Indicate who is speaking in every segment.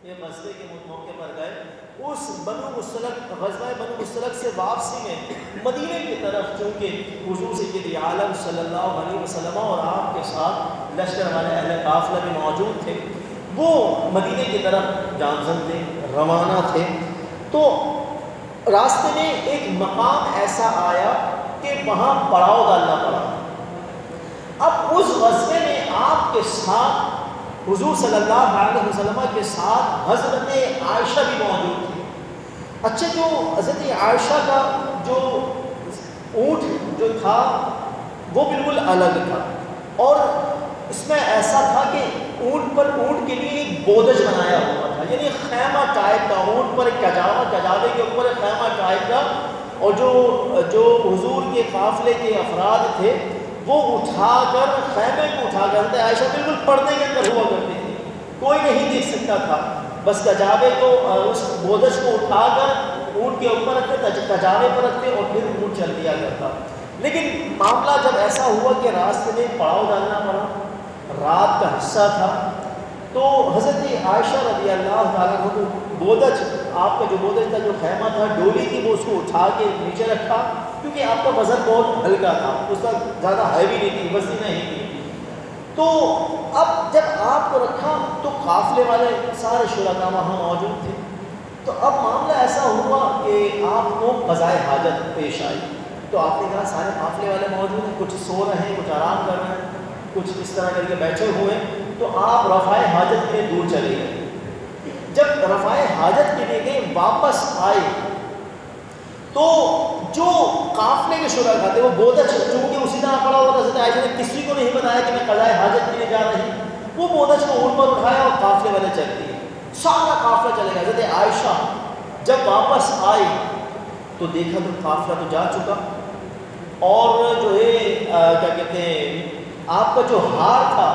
Speaker 1: یہ غزوے کے موقع پر گئے، اس بنو مستلق غزوہ بنو مستلق سے واپسی میں مدینے کی طرف، چونکہ حضور سید عالم صلی اللہ علیہ وسلم اور آپ کے ساتھ لشکر والے اہل قافلہ بھی موجود تھے، وہ مدینے کی طرف گامزن تھے، روانہ تھے، تو راستے میں ایک مقام ایسا آیا کہ وہاں پڑاؤ ڈالنا پڑا۔ اب اس غزوے میں آپ کے ساتھ حضور صلی اللہ علیہ وسلم کے ساتھ حضرت عائشہ بھی موجود تھی۔ اچھا، جو حضرت عائشہ کا جو اونٹ جو تھا وہ بالکل الگ تھا، اور اس میں ایسا تھا کہ اونٹ پر اونٹ کے لیے ایک بودج بنایا ہوا تھا، یعنی خیمہ ٹائپ کا، اونٹ پر ایک کجاوے کے اوپر ایک خیمہ ٹائپ کا، اور جو حضور کے قافلے کے افراد تھے وہ اٹھا کر خیمے کو اٹھا کر، عائشہ بالکل پردے کے اندر ہوا کرتی تھی، کوئی نہیں دیکھ سکتا تھا، بس کجاوے کو، اس بودج کو اٹھا کر اونٹ کے اوپر رکھتے، کجاوے پر رکھتے اور پھر اونٹ چل دیا کرتا۔ لیکن معاملہ جب ایسا ہوا کہ راستے میں پڑاؤ ڈالنا پڑا، رات کا حصہ تھا، تو حضرت عائشہ رضی اللہ تعالیٰ عنہ کو بودج، آپ کا جو بودج تھا، جو خیمہ تھا، ڈولی تھی، وہ اس کو اٹھا کے نیچے رکھا، کیونکہ آپ کا وزن بہت ہلکا تھا، اس وقت زیادہ ہیوی نہیں تھی، وزنی نہیں تھی۔ تو اب جب آپ کو رکھا تو قافلے والے سارے شرکاء وہاں موجود تھے، تو اب معاملہ ایسا ہوا کہ آپ کو قضائے حاجت پیش آئی، تو آپ نے کہا سارے قافلے والے موجود ہیں، کچھ سو رہے ہیں، کچھ آرام کر رہے ہیں، کچھ اس طرح کر کے بیٹھے ہوئے ہیں، تو آپ رفع حاجت کے لیے دور چلے گئے۔ جب رفع حاجت کے لیے گئے، واپس آئے تو جو قافلے کے شرکاء تھے وہ بودج چونکہ اسی طرح پڑا ہوا تھا، حضرت عائشہ نے کسی کو نہیں بتایا کہ میں قضائے حاجت کے لیے جا رہی، وہ بودج کو اونٹ پر اٹھایا اور قافلے والے چل دیے، سارا قافلہ چلے گیا۔ حضرت عائشہ جب واپس آئی تو دیکھا تو قافلہ تو جا چکا، اور جو ہے کیا کہتے ہیں، آپ کا جو ہار تھا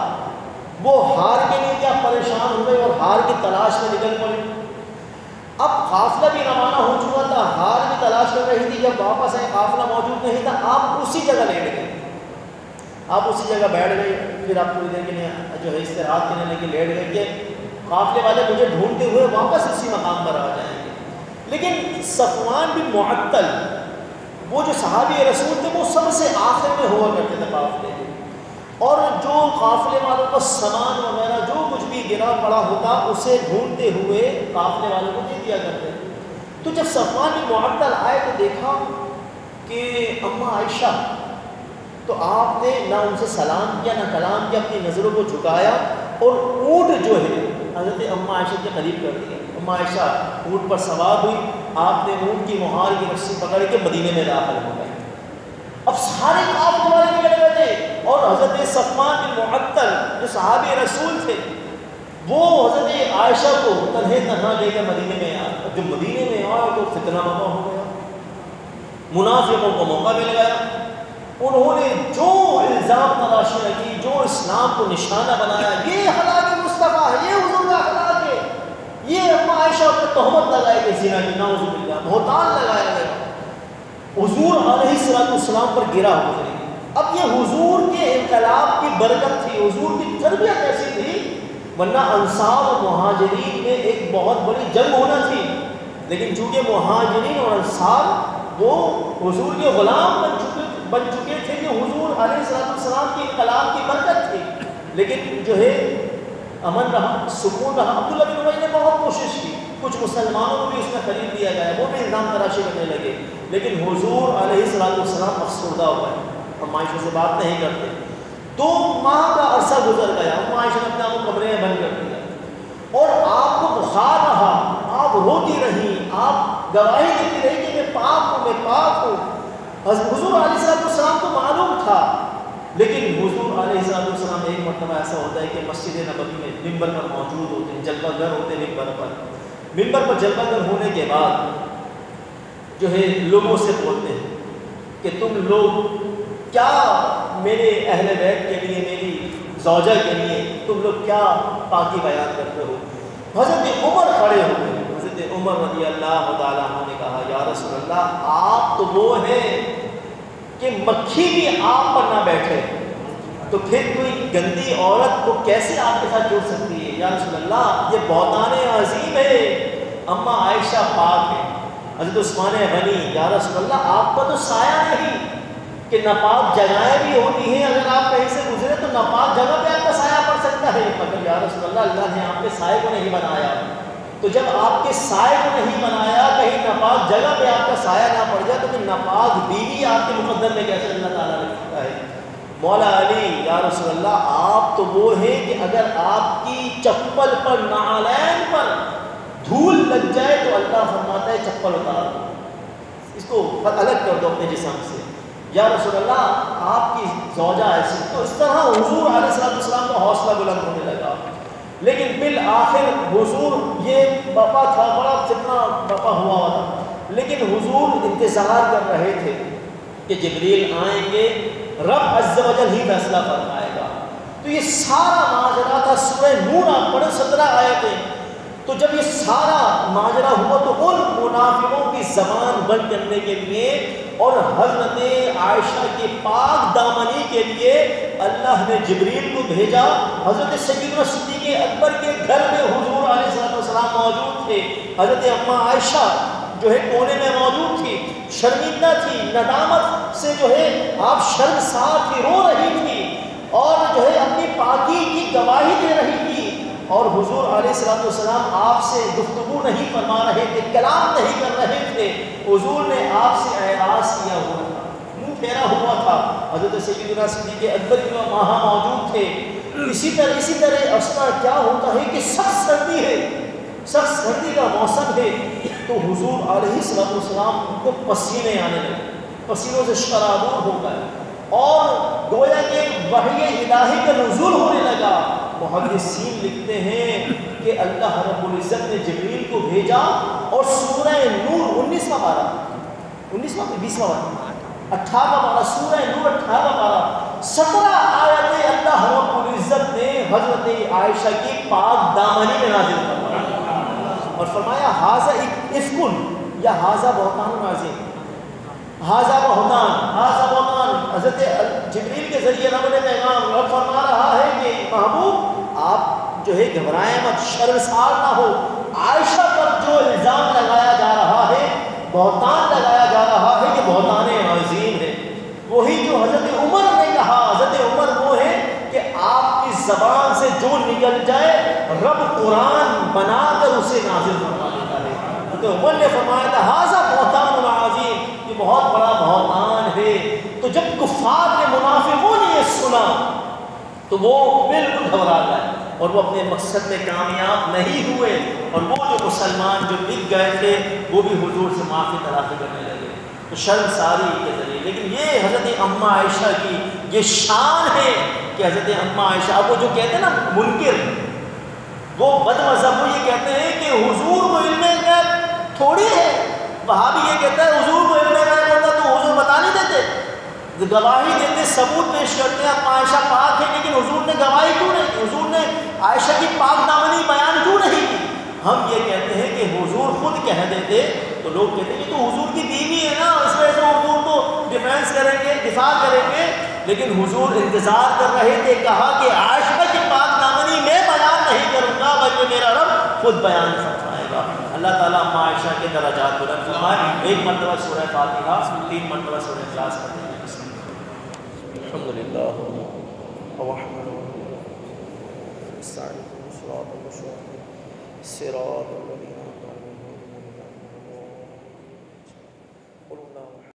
Speaker 1: وہ ہار کے لیے کیا پریشان ہوئے اور ہار کی تلاش میں نکل پڑے۔ اب قافلہ بھی روانہ ہو چکا تھا، ہار بھی تلاش کر رہی تھی، جب واپس آئے قافلہ موجود نہیں تھا، آپ اسی جگہ لیٹ گئے، آپ اسی جگہ بیٹھ گئے، پھر آپ تھوڑی دیر کے لیے جو ہے استراحت کرنے لے کے لیٹ گئے کہ قافلے والے مجھے ڈھونڈتے ہوئے واپس اسی مقام پر آ جائیں گے۔ لیکن صفوان بن معطل، وہ جو صحابی رسول تھے، وہ سب سے آخر میں ہوا کرتے تھے قافلے میں، اور جو قافلے والوں کا سامان وغیرہ جو کچھ بھی گرا پڑا ہوتا اسے ڈھونڈتے ہوئے قافلے والوں کو دے دیا کرتے۔ تو جب صفوان بن معطل آئے تو دیکھا کہ اماں عائشہ، تو آپ نے نہ ان سے سلام کیا نہ کلام کیا، اپنی نظروں کو جھکایا اور اونٹ جو ہے حضرت اماں عائشہ کے قریب کر دیا۔ اماں عائشہ اونٹ پر سوار ہوئی، آپ نے اونٹ کی مہار کی رسی پکڑ کے مدینے میں داخل ہو گئے۔ اب سارے قافلے والے نکل گئے تھے، اور حضرت صفوان بن معطل جو صحابی رسول تھے وہ حضرت عائشہ کو تنہا لے کر مدینے میں آئے۔ جو مدینے میں آئے تو فتنہ برپا ہو گیا، منافقوں کو موقع مل گیا، انہوں نے جو الزام تراشیاں کی، جو اسلام کو نشانہ بنایا، یہ اخلاق مصطفیٰ ہے، یہ حضور کا اخلاق ہے، یہ اماں عائشہ پر تہمت لگائی گئی، زنا کی، نعوذ باللہ، بہتان لگایا گیا، حضور علیہ السلام پر گرا گزری۔ اب یہ حضور کے انقلاب کی برکت تھی، حضور کی تربیت ایسی تھی، ورنہ انصار اور مہاجرین میں ایک بہت بڑی جنگ ہونا تھی، لیکن چونکہ مہاجرین اور انصار وہ حضور کے غلام بن چکے تھے، کہ حضور علیہ السلام کی انقلاب کی برکت تھی، لیکن جو ہے امن رہا، سکون رہا۔ عبداللہ بن ابی نے بہت کوشش کی، کچھ مسلمانوں کو بھی اس میں خرید لیا گیا، وہ بھی الزام تراشی کرنے لگے، لیکن حضور علیہ السلام افسردہ ہو گئے، ہم عائشہ سے بات نہیں کرتے۔ 2 ماہ کا عرصہ گزر گیا، ہم عائشہ نے اپنے آپ کو کمرے میں بند کر دیا، اور آپ کو بخار رہا، آپ روتی رہی، آپ گواہی دیتی رہی کہ میں پاک ہوں، میں پاک ہوں۔ حضور علیہ السلام کو معلوم تھا، لیکن حضور علیہ السلام ایک مرتبہ ایسا ہوتا ہے کہ مسجد نبوی میں ممبر پر موجود ہوتے ہیں، جلوہ گر ہوتے ہیں ممبر پر جلوہ گر ہونے کے بعد جو ہے لوگوں سے بولتے ہیں کہ تم لوگ کیا میرے اہل بیت کے لیے، میری زوجہ کے لیے تم لوگ کیا پاکی بیان کرتے ہو۔ حضرت عمر کھڑے ہوئے، حضرت عمر رضی اللہ تعالیٰ عنہ نے کہا یا رسول اللہ، آپ تو وہ ہیں کہ مکھی بھی آپ پر نہ بیٹھے، تو پھر کوئی گندی عورت کو کیسے آپ کے ساتھ جڑ سکتی ہے؟ یا رسول اللہ یہ بہتان عظیم ہے، اماں عائشہ پاک ہے، حضرت عثمان غنی، یا رسول اللہ آپ کا تو سایہ نہیں کہ ناپاک جگہیں بھی ہوتی ہیں، اگر آپ کہیں سے گزرے تو ناپاک جگہ پہ آپ کا سایہ پڑ سکتا ہے، مگر یا رسول اللہ اللہ نے آپ کے سائے کو نہیں بنایا، تو جب آپ کے سائے کو نہیں بنایا، کہیں ناپاک جگہ پہ آپ کا سایہ نہ پڑ جائے تو پھر ناپاک بیوی آپ کے مقدر میں کیسے اللہ تعالیٰ نے رکھتا ہے؟ مولا علی یا رسول اللہ آپ تو وہ ہیں کہ اگر آپ کی چپل پر نعلین پر دھول لگ جائے تو اللہ فرماتا ہے چپل اتار دو، اس کو الگ کر دو اپنے جسم سے، یا رسول اللہ آپ کی زوجہ ایسی، تو اس طرح حضور علیہ السلام کا حوصلہ بلند ہونے لگا، لیکن بالآخر حضور یہ بپا تھا، بڑا فتنہ بپا ہوا تھا، لیکن حضور انتظار کر رہے تھے کہ جبریل آئیں گے، رب عز و جل ہی فیصلہ فرمائے گا، تو یہ سارا ماجرا تھا، سورہ نور آپ پڑھیں 17 آیتیں، تو جب یہ سارا ماجرا ہوا تو ان منافقوں کی زبان بند کرنے کے لیے اور حضرت عائشہ کے پاک دامنی کے لیے اللہ نے جبریل کو بھیجا، حضرت سیدنا صدیق اکبر کے گھر میں حضور علیہ السلام موجود تھے، حضرت اماں عائشہ جو ہے کونے میں موجود تھی، شرمندہ تھی، ندامت سے جو ہے آپ شرمسار تھی، رو رہی تھی اور جو ہے اپنی پاکی کی گواہی دے رہی تھی، اور حضور علیہ السلام آپ سے گفتگو نہیں فرما رہے تھے، کلام نہیں کر رہے تھے، حضور نے آپ سے اعراض کیا ہوا تھا، منہ پھیرا ہوا تھا، حضرت سیدنا صدیق اکبر کی وہاں موجود تھے، اسی طرح اصلا کیا ہوتا ہے کہ سخت سردی ہے، سخت سردی کا موسم ہے، تو حضور علیہ السلام کو پسینے آنے لگے، پسینوں سے شرابور ہو گئے، اور گویا کہ وحی الہی کا نزول ہونے لگا۔ محدثین لکھتے ہیں کہ اللہ رب العزت نے جبریل کو بھیجا اور سورہ نور 19واں پارہ 20واں پارہ 18واں پارہ سورہ نور 18واں پارہ 17 آیتیں اللہ رب العزت نے حضرت عائشہ کی پاک دامنی میں نازل فرمایا اور فرمایا ھذا افکن یا ھذا بہتان عظیم، ھذا بہتان، حضرت جبریل کے ذریعے رب نے پیغام، رب فرما رہا ہے کہ محبوب آپ جو ہے گھبرائیں مت، شرمسار نہ ہو، عائشہ پر جو الزام لگایا جا رہا ہے، بہتان لگایا جا رہا ہے، یہ بہتان عظیم ہے، وہی جو حضرت عمر نے کہا، حضرت عمر وہ ہے کہ آپ کی زبان سے جو نکل جائے رب قرآن بنا کر اسے نازل فرما دیتا ہے، حضرت عمر نے فرمایا تھا ھذا بہتان عظیم، یہ بہت بڑا بہتان ہے، تو جب کفار کے منافقوں نے یہ سنا تو وہ بالکل گھبرا گئے اور وہ اپنے مقصد میں کامیاب نہیں ہوئے، اور وہ جو مسلمان جو بک گئے تھے وہ بھی حضور سے معافی تلافی کرنے لگے، تو شرمساری کے ذریعے، لیکن یہ حضرت اماں عائشہ کی یہ شان ہے کہ حضرت اماں عائشہ، اب وہ جو کہتے ہیں نا منکر، وہ بد مذہب، وہ یہ کہتے ہیں کہ حضور کو علم غیب تھوڑی ہے، وہاں بھی یہ کہتا ہے حضور کو علم غیب ہوتا تو حضور بتا نہیں دیتے، گواہی دیتے، ثبوت پیش کرتے ہیں عائشہ پاک ہے، لیکن حضور نے گواہی کیوں نہیں کی، حضور نے عائشہ کی پاک دامنی بیان کیوں نہیں کی؟ ہم یہ کہتے ہیں کہ حضور خود کہہ دیتے تو لوگ کہتے ہیں کہ تو حضور کی بیوی ہے نا، اس وجہ سے حضور کو ڈیفینس کریں گے، دفاع کریں گے، لیکن حضور انتظار کر رہے تھے، کہا کہ عائشہ کی پاک دامنی میں بیان نہیں کروں گا بلکہ میرا رب خود بیان فرمائے گا۔ اللہ تعالیٰ اماں عائشہ کے درجات بلند فرمائے۔ ایک مرتبہ سورہ فاتحہ، 3 مرتبہ سورہ اخلاص پڑھیں۔ الحمدللہ الرحمن الرحیم استعین صراط المستقیم صراط الذین انعمت علیہم غیر المغضوب علیہم ولا الضالین۔